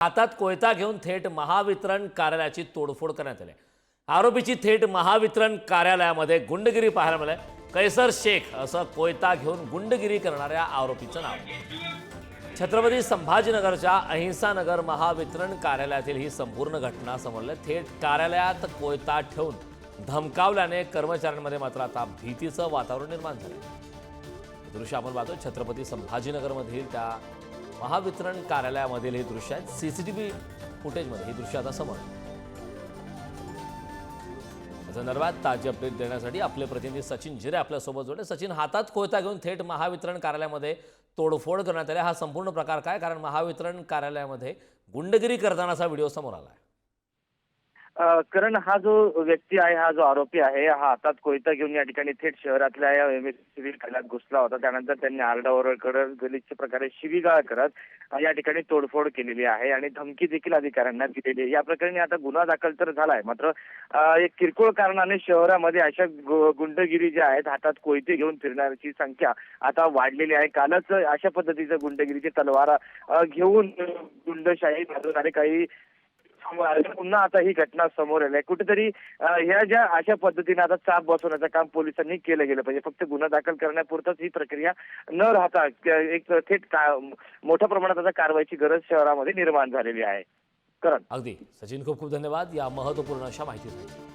हातात कोयता घेऊन थेट महावितरण कार्यालयाची तोडफोड करण्यात आली। आरोपीची थेट महावितरण कार्यालयामध्ये गुंडगिरी पाहायला मिळाली। कैसर शेख असं कोयता घेऊन गुंडगिरी करणाऱ्या आरोपीचं नाव। छत्रपती संभाजीनगरच्या अहिंसानगर महावितरण कार्यालयातील ही संपूर्ण घटना समोर आली। थेट कार्यालयात कोयता ठेवून धमकावल्याने कर्मचाऱ्यांमध्ये मात्र आता भीतीचं वातावरण निर्माण झालं। दृश्य आपण पाहतो छत्रपती संभाजीनगरमधील त्या महावितरण कार्यालयामधील हे दृश्य आहेत। सीसीटीव्ही फुटेजमध्ये ही दृश्य आता समोर आहेत। या संदर्भात ताजी अपडेट देण्यासाठी आपले प्रतिनिधी सचिन जिरे आपल्यासोबत जोडले। सचिन, हातात कोयता घेऊन थेट महावितरण कार्यालयामध्ये तोडफोड करण्यात आली, हा संपूर्ण प्रकार काय? कारण महावितरण कार्यालयामध्ये गुंडगिरी करतानाचा व्हिडिओ समोर आला आहे। कारण हा जो व्यक्ती आहे, हा जो आरोपी आहे, हा हातात कोयता घेऊन या ठिकाणी थेट शहरातल्या या सिव्हिल कार्यालयात घुसला होता। त्यानंतर त्यांनी आरडाओरड करत गलिच्छ प्रकारे शिवीगाळ करत या ठिकाणी तोडफोड केलेली आहे आणि धमकी देखील अधिकाऱ्यांना दिलेली आहे। या प्रकरणी आता गुन्हा दाखल तर झालाय, मात्र एक किरकोळ कारणाने शहरामध्ये अशा गुंडगिरी ज्या आहेत, हातात कोयते घेऊन फिरणाऱ्याची संख्या आता वाढलेली आहे। कालच अशा पद्धतीचं गुंडगिरीची तलवार घेऊन गुंडशाही गाजवणारे काही पुन्हा आता ही घटना समोर आली आहे। कुठेतरी ह्या ज्या अशा पद्धतीने आता चाप बसवण्याचं काम पोलिसांनी केलं गेलं पाहिजे। फक्त गुन्हा दाखल करण्यापुरतच ही प्रक्रिया न राहता एक थेट मोठ्या प्रमाणात आता कारवाईची गरज शहरामध्ये निर्माण झालेली आहे। करण, अगदी सचिन, खूप खूप धन्यवाद या महत्त्वपूर्ण अशा माहितीसाठी।